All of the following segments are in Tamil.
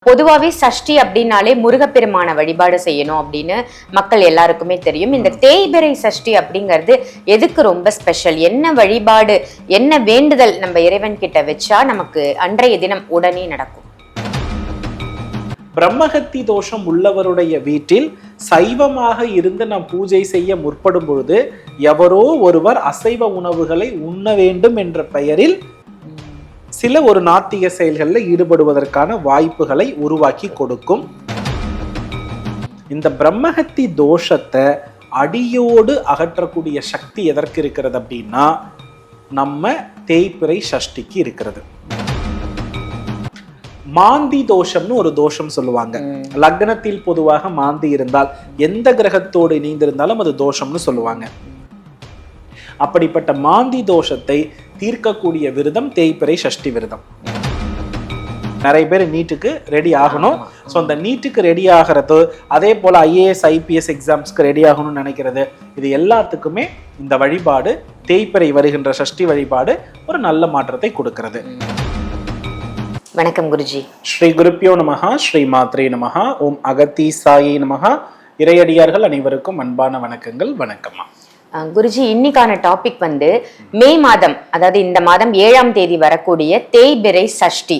பொதுவாகவே சஷ்டி அப்படின்னாலே முருகப்பெருமான வழிபாடு செய்யணும் அப்படின்னு மக்கள் எல்லாருக்குமே தெரியும். இந்த தேய்பிறை சஷ்டி அப்படிங்கிறது எதுக்கு ரொம்ப ஸ்பெஷல்? என்ன வழிபாடு, என்ன வேண்டுதல் நம்ம இறைவன் கிட்ட வச்சா நமக்கு அன்றைய தினம் உடனே நடக்கும்? பிரம்மஹத்தி தோஷம் உள்ளவருடைய வீட்டில் சைவமாக இருந்து நாம் பூஜை செய்ய முற்படும் பொழுது எவரோ ஒருவர் அசைவ உணவுகளை உண்ண வேண்டும் என்ற பெயரில் சில ஒரு நாத்திக செயல்களில் ஈடுபடுவதற்கான வாய்ப்புகளை உருவாக்கி கொடுக்கும். இந்த பிரம்மஹத்தி தோஷத்தை அடியோடு அகற்றக்கூடிய சக்தி எதற்கு இருக்கிறது அப்படின்னா நம்ம தேய்பிறை சஷ்டிக்கு இருக்கிறது. மாந்தி தோஷம்னு ஒரு தோஷம் சொல்லுவாங்க. லக்னத்தில் பொதுவாக மாந்தி இருந்தால் எந்த கிரகத்தோடு இணைந்திருந்தாலும் அது தோஷம்னு சொல்லுவாங்க. அப்படிப்பட்ட மாந்தி தோஷத்தை தீர்க்கக்கூடிய விரதம் தேய்பிறை சஷ்டி விரதம். நிறைய பேர் நீட்டுக்கு ரெடி ஆகணும். ஸோ அந்த நீட்டுக்கு ரெடி ஆகிறது, அதே போல IAS IPS எக்ஸாம்ஸ்க்கு ரெடி ஆகணும்னு நினைக்கிறது, இது எல்லாத்துக்குமே இந்த வழிபாடு, தேய்பிறை வருகின்ற சஷ்டி வழிபாடு ஒரு நல்ல மாற்றத்தை கொடுக்கிறது. வணக்கம் குருஜி. ஸ்ரீ குருப்பியோ நமஹா, ஸ்ரீ மாத்ரே நமஹா, ஓம் அகத்தி சாயி நமஹா. இறையடியார்கள் அனைவருக்கும் அன்பான வணக்கங்கள். வணக்கம்மா. குருஜி, இன்னைக்கான டாபிக் மே மாதம், அதாவது இந்த மாதம் 7ஆம் தேதி வரக்கூடிய தேய்பிறை சஷ்டி.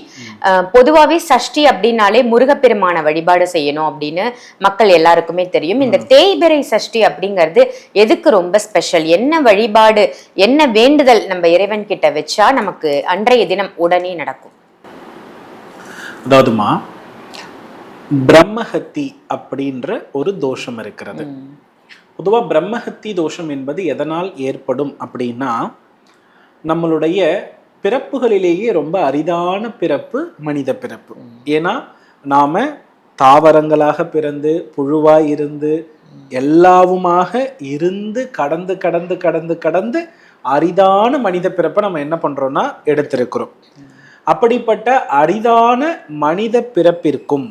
பொதுவாகவே சஷ்டி அப்படின்னாலே முருகப்பெருமான வழிபாடு செய்யணும் அப்படின்னு மக்கள் எல்லாருக்குமே தெரியும். இந்த தேய்பிறை சஷ்டி அப்படிங்கிறது எதுக்கு ரொம்ப ஸ்பெஷல்? என்ன வழிபாடு, என்ன வேண்டுதல் நம்ம இறைவன் கிட்ட வச்சா நமக்கு அன்றைய தினம் உடனே நடக்கும்? அதாவதுமா, பிரம்மஹத்தி அப்படின்ற ஒரு தோஷம் இருக்கிறது. பொதுவா பிரம்மஹத்தி தோஷம் என்பது எதனால் ஏற்படும் அப்படின்னா, நம்மளுடைய பிறப்புகளிலேயே ரொம்ப அரிதான பிறப்பு மனித பிறப்பு. ஏன்னா நாம தாவரங்களாக பிறந்து புழுவாய் இருந்து எல்லாவுமாக இருந்து கடந்து கடந்து கடந்து கடந்து அரிதான மனித பிறப்பை நம்ம என்ன பண்றோம்னா எடுத்திருக்கிறோம். அப்படிப்பட்ட அரிதான மனித பிறப்பிற்கும்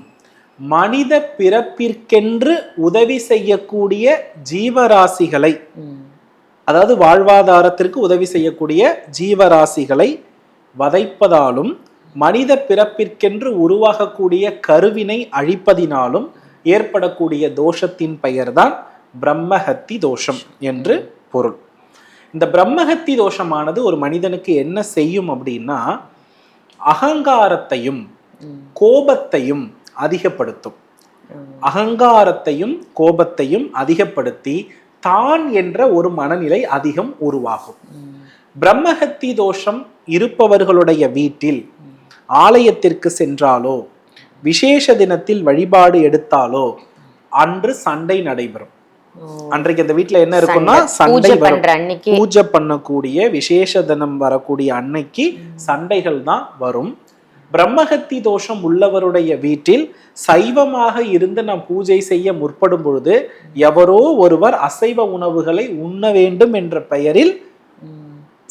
மனித பிறப்பிற்கென்று உதவி செய்யக்கூடிய ஜீவராசிகளை, அதாவது வாழ்வாதாரத்திற்கு உதவி செய்யக்கூடிய ஜீவராசிகளை வதைப்பதாலும் மனித பிறப்பிற்கென்று உருவாகக்கூடிய கருவினை அழிப்பதினாலும் ஏற்படக்கூடிய தோஷத்தின் பெயர்தான் பிரம்மஹத்தி தோஷம் என்று பொருள். இந்த பிரம்மஹத்தி தோஷமானது ஒரு மனிதனுக்கு என்ன செய்யும் அப்படின்னா, அகங்காரத்தையும் கோபத்தையும் அதிகப்படுத்தும். அகங்காரத்தையும் கோபத்தையும் அதிகப்படுத்தி தான் என்ற ஒரு மனநிலை அதிகம் உருவாகும். பிரம்மஹத்தி தோஷம் இருப்பவர்களுடைய வீட்டில் ஆலயத்திற்கு சென்றாலோ விசேஷ தினத்தில் வழிபாடு எடுத்தாலோ அன்று சண்டை நடைபெறும். அன்றைக்கு அந்த வீட்டுல என்ன இருக்கும்னா சண்டை வரும். பூஜை பண்ணக்கூடிய விசேஷ தினம் வரக்கூடிய அன்னைக்கு சண்டைகள் தான் வரும். பிரம்மஹத்தி தோஷம் உள்ளவருடைய வீட்டில் சைவமாக இருந்து நாம் பூஜை செய்ய முற்படும் பொழுது எவரோ ஒருவர் அசைவ உணவுகளை உண்ண வேண்டும் என்ற பெயரில்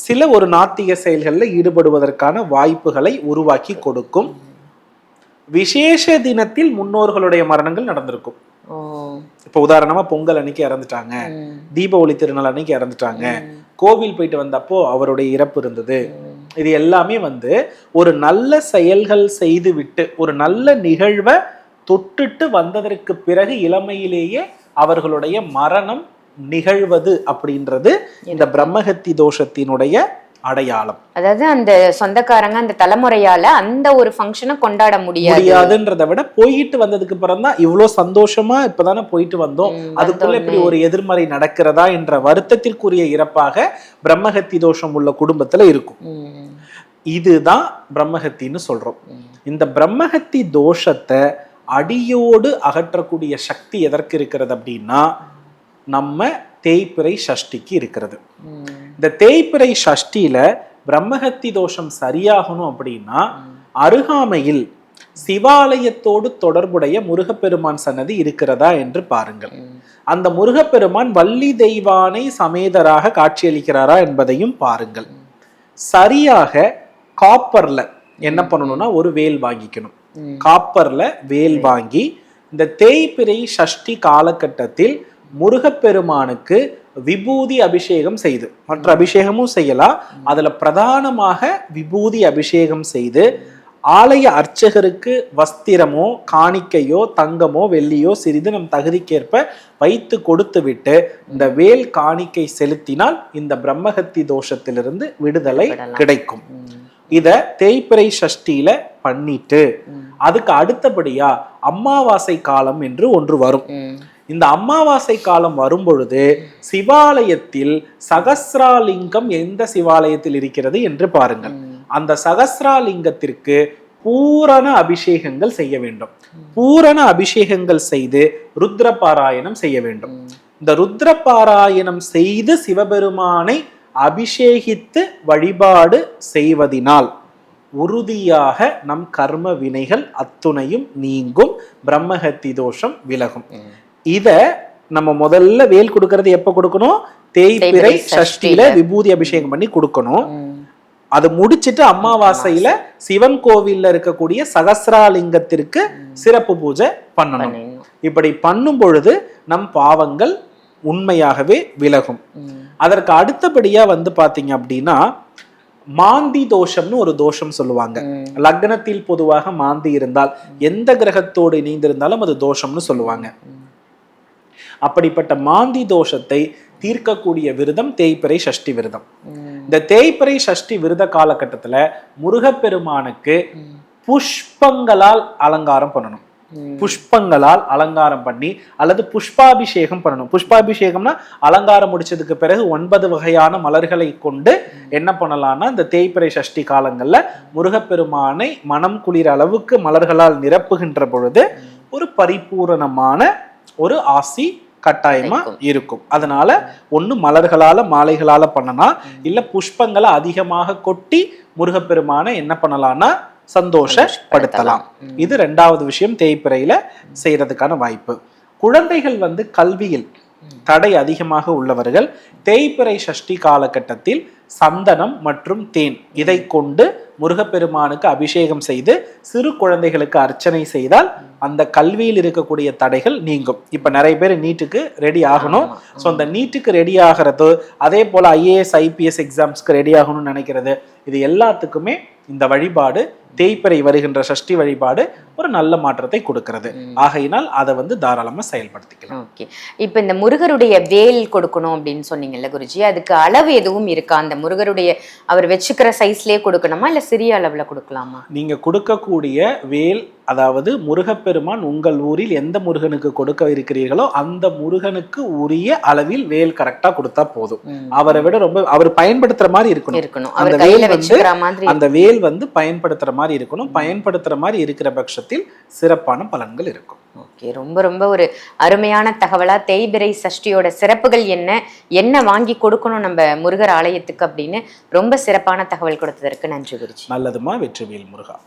சில ஒரு நாத்திக செயல்களில் ஈடுபடுவதற்கான வாய்ப்புகளை உருவாக்கி கொடுக்கும். விசேஷ தினத்தில் முன்னோர்களுடைய மரணங்கள் நடந்திருக்கும். இப்ப உதாரணமா பொங்கல் அன்னைக்கு இறந்துட்டாங்க, தீபாவளி திருநாள் அன்னைக்கு இறந்துட்டாங்க, கோவில் போயிட்டு வந்தப்போ அவருடைய இறப்பு இருந்தது. இது எல்லாமே ஒரு நல்ல செயல்கள் செய்து விட்டு ஒரு நல்ல நிகழ்வை தொட்டுட்டு வந்ததற்கு பிறகு இளமையிலேயே அவர்களுடைய மரணம் நிகழ்வது அப்படின்றது இந்த பிரம்மஹத்தி தோஷத்தினுடைய அடையாளம். அதாவது அந்த சொந்தக்காரங்க அந்த தலைமுறையால அந்த ஒரு ஃபங்க்ஷனை கொண்டாட முடியாதுன்றதை விட போயிட்டு வந்ததுக்கு அப்புறம் தான் இவ்வளவு சந்தோஷமா இப்பதானே போயிட்டு வந்தோம், அதுக்குள்ள இப்படி ஒரு எதிர்மறை நடக்கிறதா என்ற வருத்தத்திற்குரிய இறப்பாக பிரம்மஹத்தி தோஷம் உள்ள குடும்பத்துல இருக்கும். இதுதான் பிரம்மஹத்தின்னு சொல்றோம். இந்த பிரம்மஹத்தி தோஷத்தை அடியோடு அகற்றக்கூடிய சக்தி எதற்கு இருக்கிறது அப்படின்னா நம்ம தேய்பிறை சஷ்டிக்கு இருக்கிறது. இந்த தேய்பிறை சஷ்டியில பிரம்மஹத்தி தோஷம் சரியாகணும் அப்படின்னா அருகாமையில் சிவாலயத்தோடு தொடர்புடைய முருகப்பெருமான் சன்னதி இருக்கிறதா என்று பாருங்கள். அந்த முருகப்பெருமான் வள்ளி தெய்வானை சமேதராக காட்சியளிக்கிறாரா என்பதையும் பாருங்கள். சரியாக காப்பர்ல என்ன பண்ணணும்னா ஒரு வேல் வாங்கிக்கணும். காப்பர்ல வேல் வாங்கி இந்த தேய்பிறை சஷ்டி காலகட்டத்தில் முருகப்பெருமானுக்கு விபூதி அபிஷேகம் செய்து, மற்ற அபிஷேகமும் செய்யலாம், அதுல பிரதானமாக விபூதி அபிஷேகம் செய்து ஆலய அர்ச்சகருக்கு வஸ்திரமோ காணிக்கையோ தங்கமோ வெள்ளியோ சிறிது நம் தகுதிக்கேற்ப வைத்து கொடுத்து விட்டு இந்த வேல் காணிக்கை செலுத்தினால் இந்த பிரம்மஹத்தி தோஷத்திலிருந்து விடுதலை கிடைக்கும். இத தேய்பிறை சஷ்டியில பண்ணிட்டு அதுக்கு அடுத்தபடியா அமாவாசை காலம் என்று ஒன்று வரும். இந்த அமாவாசை காலம் வரும் பொழுது சிவாலயத்தில் சகஸ்ராலிங்கம் எந்த சிவாலயத்தில் இருக்கிறது என்று பாருங்கள். அந்த சகஸ்ராலிங்கத்திற்கு பூரண அபிஷேகங்கள் செய்ய வேண்டும். பூரண அபிஷேகங்கள் செய்து ருத்ரபாராயணம் செய்ய வேண்டும். இந்த ருத்ரபாராயணம் செய்து சிவபெருமானை அபிஷேகித்து வழிபாடு செய்வதினால் உறுதியாக நம் கர்ம வினைகள் அத்துணையும் நீங்கும், பிரம்மஹத்தி தோஷம் விலகும். இத நம்ம முதல்ல வேல் கொடுக்கறது எப்ப கொடுக்கணும்? தேய்பிறை சஷ்டியில விபூதி அபிஷேகம் பண்ணி கொடுக்கணும். அது முடிச்சிட்டு அமாவாசையில சிவன் கோவில்ல இருக்கக்கூடிய சகஸ்ராலிங்கத்திற்கு சிறப்பு பூஜை பண்ணணும். இப்படி பண்ணும் பொழுது நம் பாவங்கள் உண்மையாகவே விலகும். அதற்கு அடுத்தபடியா பாத்தீங்க அப்படின்னா மாந்தி தோஷம்னு ஒரு தோஷம் சொல்லுவாங்க. லக்னத்தில் பொதுவாக மாந்தி இருந்தால் எந்த கிரகத்தோடு இணைந்திருந்தாலும் அது தோஷம்னு சொல்லுவாங்க. அப்படிப்பட்ட மாந்தி தோஷத்தை தீர்க்கக்கூடிய விரதம் தேய்பிறை சஷ்டி விரதம். இந்த தேய்பிறை சஷ்டி விரத காலகட்டத்துல முருகப்பெருமானுக்கு புஷ்பங்களால் அலங்காரம் பண்ணணும். புஷ்பங்களால் அலங்காரம் பண்ணி அல்லது புஷ்பாபிஷேகம் பண்ணணும். புஷ்பாபிஷேகம்னா அலங்காரம் முடிச்சதுக்கு பிறகு 9 வகையான மலர்களை கொண்டு என்ன பண்ணலாம்னா இந்த தேய்பிறை சஷ்டி காலங்கள்ல முருகப்பெருமானை மனம் குளிர அளவுக்கு மலர்களால் நிரப்புகின்ற பொழுது ஒரு பரிபூரணமான ஒரு ஆசி கட்டாயமா இருக்கும். அதனால ஒண்ணு மலர்களால மாலைகளால பண்ணலாம், இல்ல புஷ்பங்களை அதிகமாக கொட்டி முருகப்பெருமானை என்ன பண்ணலாம்னா சந்தோஷப்படுத்தலாம். இது 2வது விஷயம் தேய்பிறையில செய்யறதுக்கான வாய்ப்பு. குழந்தைகள் கல்வியில் தடை அதிகமாக உள்ளவர்கள் தேய்பிறை சஷ்டி காலகட்டத்தில் சந்தனம் மற்றும் தேன் இதை கொண்டு முருகப்பெருமானுக்கு அபிஷேகம் செய்து சிறு குழந்தைகளுக்கு அர்ச்சனை செய்தால் அந்த கல்வியில் இருக்கக்கூடிய தடைகள் நீங்கும். இப்ப நிறைய பேர் நீட்டுக்கு ரெடி ஆகணும். ஸோ அந்த நீட்டுக்கு ரெடி ஆகிறது, அதே போல ஐஏஎஸ் ஐபிஎஸ் எக்ஸாம்ஸ்க்கு ரெடி ஆகணும்னு நினைக்கிறது, இது எல்லாத்துக்குமே இந்த வழிபாடு தேய்பிறை வருகின்ற சஷ்டி வழிபாடு ஒரு நல்ல மாற்றத்தை கொடுக்கிறது. ஆகையினால் அதை தாராளமா செயல்படுத்திக்கலாம். ஓகே, இப்ப இந்த முருகருடைய வேல் கொடுக்கணும் அப்படின்னு சொன்னீங்கல்ல குருஜி, அதுக்கு அளவு எதுவும் இருக்கா? அந்த முருகருடைய அவர் வச்சுக்கிற சைஸ்லயே கொடுக்கணுமா இல்ல சிறிய அளவுல கொடுக்கலாமா? நீங்க கொடுக்கக்கூடிய வேல், அதாவது முருகப்பெருமான் உங்கள் ஊரில் எந்த முருகனுக்கு கொடுக்க இருக்கிறீர்களோ அந்த முருகனுக்கு உரிய அளவில் வேல் கரெக்டா கொடுத்தா போதும். அவரை விட ரொம்ப அவர் பயன்படுத்துற மாதிரி இருக்கணும். அந்த வேல் அந்த வேல் பயன்படுத்துற மாதிரி இருக்கணும். பயன்படுத்துற மாதிரி இருக்கிற பட்சத்தில் சிறப்பான பலன்கள் இருக்கும். ஓகே, ரொம்ப ரொம்ப ஒரு அருமையான தகவலா தேய்பிறை சஷ்டியோட சிறப்புகள் என்ன வாங்கி கொடுக்கணும் நம்ம முருகர் ஆலயத்துக்கு அப்படின்னு ரொம்ப சிறப்பான தகவல் கொடுத்ததற்கு நன்றி குருஜி. நல்லதுமா. வெற்றிவேல் முருகா.